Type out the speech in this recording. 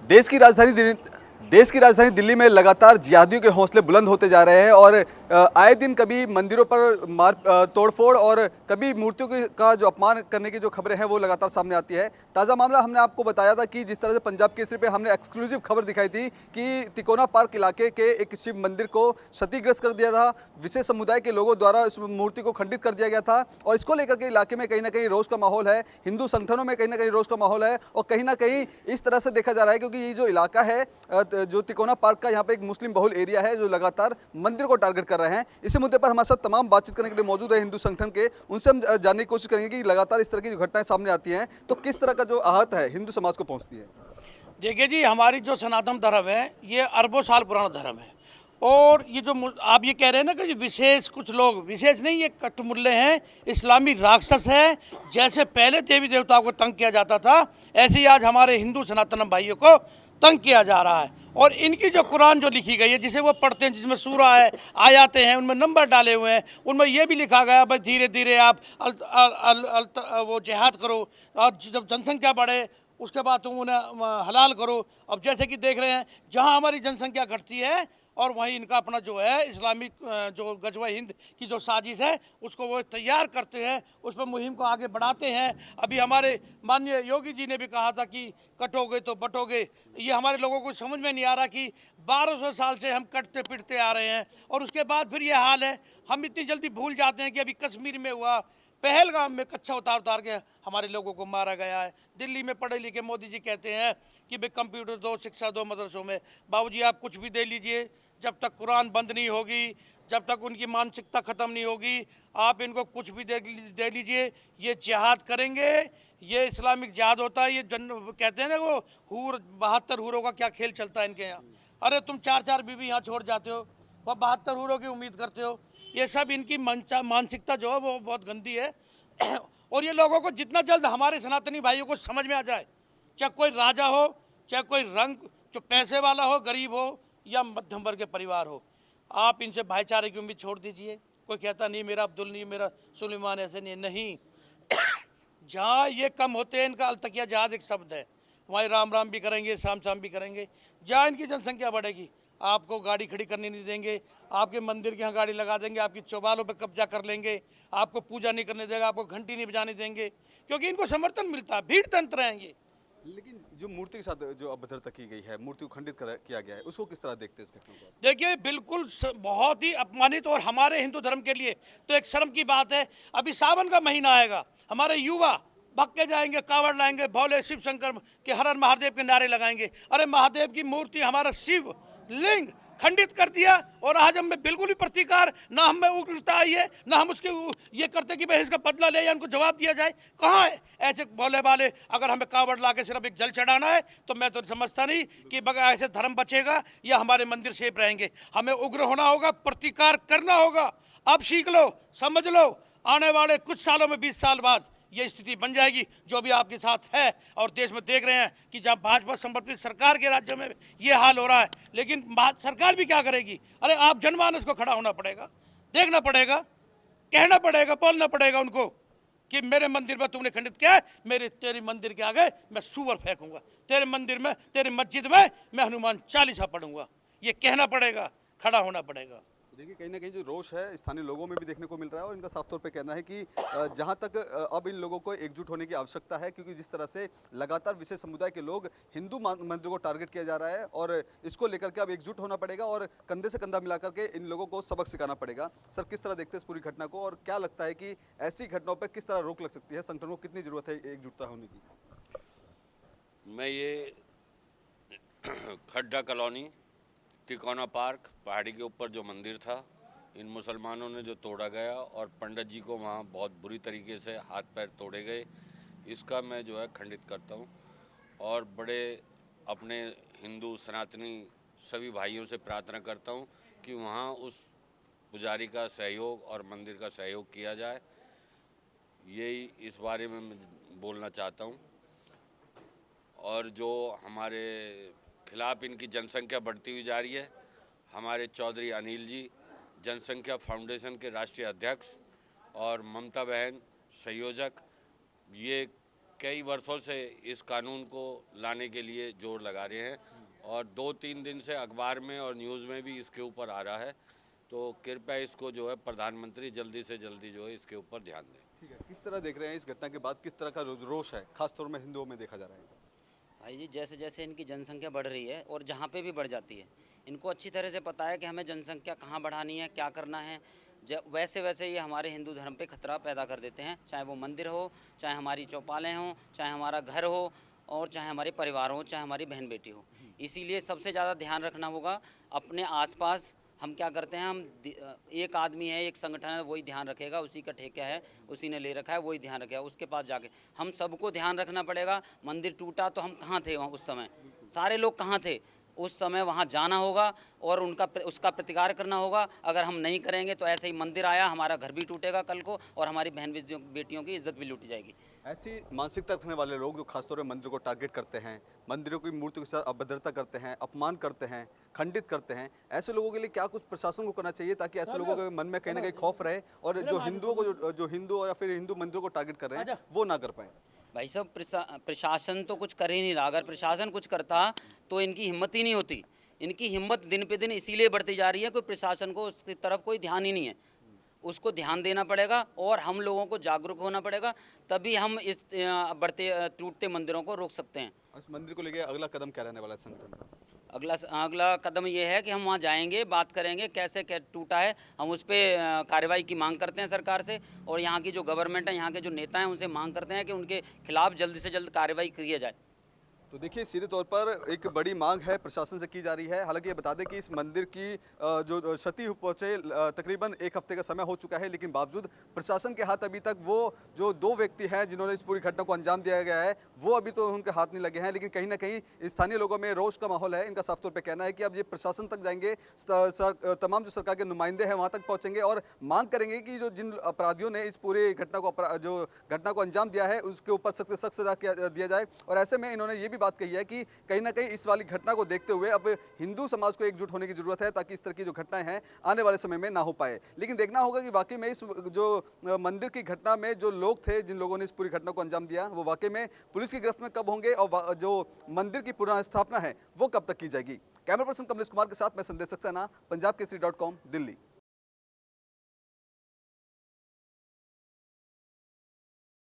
देश की राजधानी दिल्ली में लगातार जिहादियों के हौसले बुलंद होते जा रहे हैं और आए दिन कभी मंदिरों पर तोड़फोड़ और कभी मूर्तियों का जो अपमान करने की जो खबरें हैं वो लगातार सामने आती है। ताज़ा मामला हमने आपको बताया था कि जिस तरह से पंजाब केसरी पे हमने एक्सक्लूसिव खबर दिखाई थी कि तिकोना पार्क इलाके के एक शिव मंदिर को क्षतिग्रस्त कर दिया था। विशेष समुदाय के लोगों द्वारा इस मूर्ति को खंडित कर दिया गया था और इसको लेकर के इलाके में कहीं ना कहीं रोष का माहौल है, हिंदू संगठनों में कहीं ना कहीं रोष का माहौल है और कहीं ना कहीं इस तरह से देखा जा रहा है क्योंकि ये जो इलाका है जो तिकोना पार्क का, यहाँ पे एक मुस्लिम बहुल एरिया है जो लगातार मंदिर को टारगेट कर रहे हैं। इसी मुद्दे पर हमारे साथ तमाम बातचीत करने के लिए मौजूद है हिंदू संगठन के, उनसे हम जानने की कोशिश करेंगे कि लगातार इस तरह की जो घटनाएं सामने आती हैं तो किस तरह का जो आहत है हिंदू समाज को पहुंचती है। देखिए जी, हमारी जो सनातन धर्म है ये अरबों साल पुराना धर्म है और ये जो आप ये कह रहे हैं ना कि विशेष कुछ लोग, विशेष नहीं, ये कटमुल्ले हैं, इस्लामी राक्षस है। जैसे पहले देवी देवताओं को तंग किया जाता था ऐसे ही आज हमारे हिंदू सनातन भाइयों को तंग किया जा रहा है। और इनकी जो कुरान जो लिखी गई है जिसे वो पढ़ते हैं, जिसमें सूरा है, आयातें हैं, उनमें नंबर डाले हुए हैं, उनमें ये भी लिखा गया भाई धीरे धीरे आप वो जिहाद करो और जब जनसंख्या बढ़े उसके बाद तुम उन्हें हलाल करो। अब जैसे कि देख रहे हैं जहां हमारी जनसंख्या घटती है और वहीं इनका अपना जो है इस्लामिक जो गजवा हिंद की जो साजिश है उसको वो तैयार करते हैं, उस पर मुहिम को आगे बढ़ाते हैं। अभी हमारे माननीय योगी जी ने भी कहा था कि कटोगे तो बटोगे। ये हमारे लोगों को समझ में नहीं आ रहा कि 1200 साल से हम कटते पिटते आ रहे हैं और उसके बाद फिर ये हाल है। हम इतनी जल्दी भूल जाते हैं कि अभी कश्मीर में हुआ, पहलगाम में कच्चा उतार के हमारे लोगों को मारा गया है। दिल्ली में पढ़े लिखे मोदी जी कहते हैं कि भाई कंप्यूटर दो, शिक्षा दो मदरसों में। बाबूजी आप कुछ भी दे लीजिए, जब तक कुरान बंद नहीं होगी, जब तक उनकी मानसिकता ख़त्म नहीं होगी, आप इनको कुछ भी दे लीजिए, ये जिहाद करेंगे। ये इस्लामिक जिहाद होता है। ये कहते हैं ना वो हूर, 72 हूरों का क्या खेल चलता है इनके यहाँ। अरे तुम 4-4 बीवी यहाँ छोड़ जाते हो, वह 72 हूरों की उम्मीद करते हो। ये सब इनकी मानसिकता जो है वो बहुत गंदी है। और ये लोगों को जितना जल्द हमारे सनातनी भाइयों को समझ में आ जाए, चाहे कोई राजा हो, चाहे कोई रंग जो पैसे वाला हो, गरीब हो या मध्यम वर्ग के परिवार हो, आप इनसे भाईचारे की उम्मीद छोड़ दीजिए। कोई कहता नहीं मेरा अब्दुल नहीं, मेरा सुलेमान ऐसे नहीं। जहाँ ये कम होते हैं इनका अलतकिया जहाद एक शब्द है, वहीं राम राम भी करेंगे, शाम शाम भी करेंगे। जहाँ इनकी जनसंख्या बढ़ेगी आपको गाड़ी खड़ी करने नहीं देंगे, आपके मंदिर के यहाँ गाड़ी लगा देंगे, आपकी चौबालों पे कब्जा कर लेंगे, आपको पूजा नहीं करने देगा, आपको घंटी नहीं बजाने देंगे, क्योंकि इनको समर्थन मिलता है, भीड़ तंत्र हैं ये। लेकिन जो मूर्ति के साथ जो अभद्रता की गई है, मूर्ति को खंडित किया गया है, उसको किस तरह देखते हैं इस घटना को? देखिए बिल्कुल बहुत ही अपमानित और हमारे हिंदू धर्म के लिए तो एक शर्म की बात है। अभी सावन का महीना आएगा, हमारे युवा भग के जाएंगे, कावड़ लाएंगे, भोले शिव शंकर के हर हर महादेव के नारे लगाएंगे। अरे महादेव की मूर्ति, हमारा शिव लिंग खंडित कर दिया और आज हम में बिल्कुल भी प्रतिकार ना हम में उग्रता आई है, ना हम उसके ये करते कि भाई इसका बदला ले या उनको जवाब दिया जाए। कहाँ है ऐसे भोले वाले? अगर हमें कावड़ ला के सिर्फ एक जल चढ़ाना है तो मैं तो समझता नहीं कि बगैर ऐसे धर्म बचेगा या हमारे मंदिर सेफ रहेंगे। हमें उग्र होना होगा, प्रतिकार करना होगा। अब सीख लो, समझ लो, आने वाले कुछ सालों में 20 साल बाद ये स्थिति बन जाएगी जो भी आपके साथ है। और देश में देख रहे हैं कि जब भाजपा समर्थित सरकार के राज्य में ये हाल हो रहा है, लेकिन सरकार भी क्या करेगी? अरे आप जनमानस को खड़ा होना पड़ेगा, देखना पड़ेगा, कहना पड़ेगा, बोलना पड़ेगा उनको कि मेरे मंदिर में तुमने खंडित किया है, तेरी मंदिर के आगे मैं सूअर फेंकूंगा, तेरे मंदिर में, तेरे मस्जिद में मैं हनुमान चालीसा पढ़ूंगा। ये कहना पड़ेगा, खड़ा होना पड़ेगा। देखिए कहीं ना कहीं जो रोष है स्थानीय लोगों में भी देखने को मिल रहा है और इनका साफ तौर पे कहना है कि जहां तक अब इन लोगों को एकजुट होने की आवश्यकता है, क्योंकि जिस तरह से लगातार विशेष समुदाय के लोग हिंदू मंदिरों को टारगेट किया जा रहा है और इसको लेकर के अब एकजुट होना पड़ेगा और कंधे से कंधा मिलाकर के इन लोगों को सबक सिखाना पड़ेगा। सर किस तरह देखते हैं इस पूरी घटना को और क्या लगता है कि ऐसी घटनाओं पर किस तरह रोक लग सकती है? संगठन को कितनी जरूरत है एकजुटता होने की? मैं ये खड्डा कॉलोनी, तिकोना पार्क, पहाड़ी के ऊपर जो मंदिर था, इन मुसलमानों ने जो तोड़ा गया और पंडित जी को वहाँ बहुत बुरी तरीके से हाथ पैर तोड़े गए, इसका मैं जो है खंडित करता हूँ। और बड़े अपने हिंदू सनातनी सभी भाइयों से प्रार्थना करता हूँ कि वहाँ उस पुजारी का सहयोग और मंदिर का सहयोग किया जाए। यही इस बारे में मैं बोलना चाहता हूँ। और जो हमारे खिलाफ इनकी जनसंख्या बढ़ती हुई जा रही है, हमारे चौधरी अनिल जी जनसंख्या फाउंडेशन के राष्ट्रीय अध्यक्ष और ममता बहन संयोजक, ये कई वर्षों से इस कानून को लाने के लिए जोर लगा रहे हैं और 2-3 दिन से अखबार में और न्यूज़ में भी इसके ऊपर आ रहा है। तो कृपया इसको जो है प्रधानमंत्री जल्दी से जल्दी जो है इसके ऊपर ध्यान दें। ठीक है, किस तरह देख रहे हैं इस घटना के बाद, किस तरह का रोष है खासतौर में हिंदुओं में देखा जा रहा है? भाई जी, जैसे जैसे इनकी जनसंख्या बढ़ रही है और जहाँ पे भी बढ़ जाती है, इनको अच्छी तरह से पता है कि हमें जनसंख्या कहाँ बढ़ानी है, क्या करना है। वैसे वैसे ये हमारे हिंदू धर्म पे खतरा पैदा कर देते हैं, चाहे वो मंदिर हो, चाहे हमारी चौपालें हों, चाहे हमारा घर हो, और चाहे हमारे परिवार हो, चाहे हमारी बहन बेटी हो। इसीलिए सबसे ज़्यादा ध्यान रखना होगा अपने आसपास। हम क्या करते हैं, एक आदमी है, एक संगठन है, वही ध्यान रखेगा, उसी का ठेका है, उसी ने ले रखा है, वही ध्यान रखेगा। उसके पास जाके हम सबको ध्यान रखना पड़ेगा। मंदिर टूटा तो हम कहाँ थे वहाँ उस समय, सारे लोग कहाँ थे उस समय? वहाँ जाना होगा और उसका प्रतिकार करना होगा। अगर हम नहीं करेंगे तो ऐसे ही मंदिर आया, हमारा घर भी टूटेगा कल को और हमारी बहन बेटियों की इज्जत भी लूटी जाएगी। ऐसी मानसिकता रखने वाले लोग जो खासतौर पर मंदिरों को टारगेट करते हैं, मंदिरों की मूर्तियों के साथ अभद्रता करते हैं, अपमान करते हैं, खंडित करते हैं, ऐसे लोगों के लिए क्या कुछ प्रशासन को करना चाहिए ताकि ऐसे लोगों के मन में कहीं ना कहीं खौफ रहे और जो हिंदुओं को जो हिंदू या फिर हिंदू मंदिरों को टारगेट कर रहे हैं वो ना कर पाए? भाई साहब, प्रशासन तो कुछ कर ही नहीं रहा। अगर प्रशासन कुछ करता तो इनकी हिम्मत ही नहीं होती। इनकी हिम्मत दिन पे दिन इसीलिए बढ़ती जा रही है, कोई प्रशासन को उसकी तरफ कोई ध्यान ही नहीं है। उसको ध्यान देना पड़ेगा और हम लोगों को जागरूक होना पड़ेगा, तभी हम इस बढ़ते टूटते मंदिरों को रोक सकते हैं। इस मंदिर को लेकर अगला कदम क्या रहने वाला है संगठन का? अगला कदम ये है कि हम वहाँ जाएंगे, बात करेंगे कैसे क्या टूटा है। हम उस पर कार्रवाई की मांग करते हैं सरकार से, और यहाँ की जो गवर्नमेंट है, यहाँ के जो नेता हैं, उनसे मांग करते हैं कि उनके खिलाफ जल्द से जल्द कार्रवाई की जाए। तो देखिए, सीधे तौर पर एक बड़ी मांग है प्रशासन से की जा रही है। हालांकि ये बता दें कि इस मंदिर की जो क्षति पहुंचे तकरीबन 1 हफ्ते का समय हो चुका है, लेकिन बावजूद प्रशासन के हाथ अभी तक वो जो 2 व्यक्ति हैं जिन्होंने इस पूरी घटना को अंजाम दिया गया है वो अभी तो उनके हाथ नहीं लगे हैं। लेकिन कहीं ना कहीं स्थानीय लोगों में रोष का माहौल है। इनका साफ तौर पर कहना है कि अब ये प्रशासन तक जाएंगे, तमाम जो सरकार के नुमाइंदे हैं वहाँ तक पहुँचेंगे और मांग करेंगे कि जो जिन अपराधियों ने इस पूरी घटना को अंजाम दिया है उसके ऊपर सख्त से सख्त सजा दिया जाए। और ऐसे में इन्होंने ये भी बात कही है कि कहीं ना कहीं इस वाली घटना को देखते हुए अब हिंदू समाज को एकजुट होने की जरूरत है ताकि इस तरह की जो घटनाएं हैं आने वाले समय में ना हो पाए। लेकिन देखना होगा कि वाकई में इस जो मंदिर की घटना में जो लोग थे, जिन लोगों ने इस पूरी घटना को अंजाम दिया, वो वाकई में पुलिस की गिरफ्त में कब होंगे और जो मंदिर की पुनर्स्थापना है वो कब तक की जाएगी। कैमरा पर्सन कमलेश कुमार के साथ मैं संदेश सक्सेना, पंजाब केसरी .com, दिल्ली।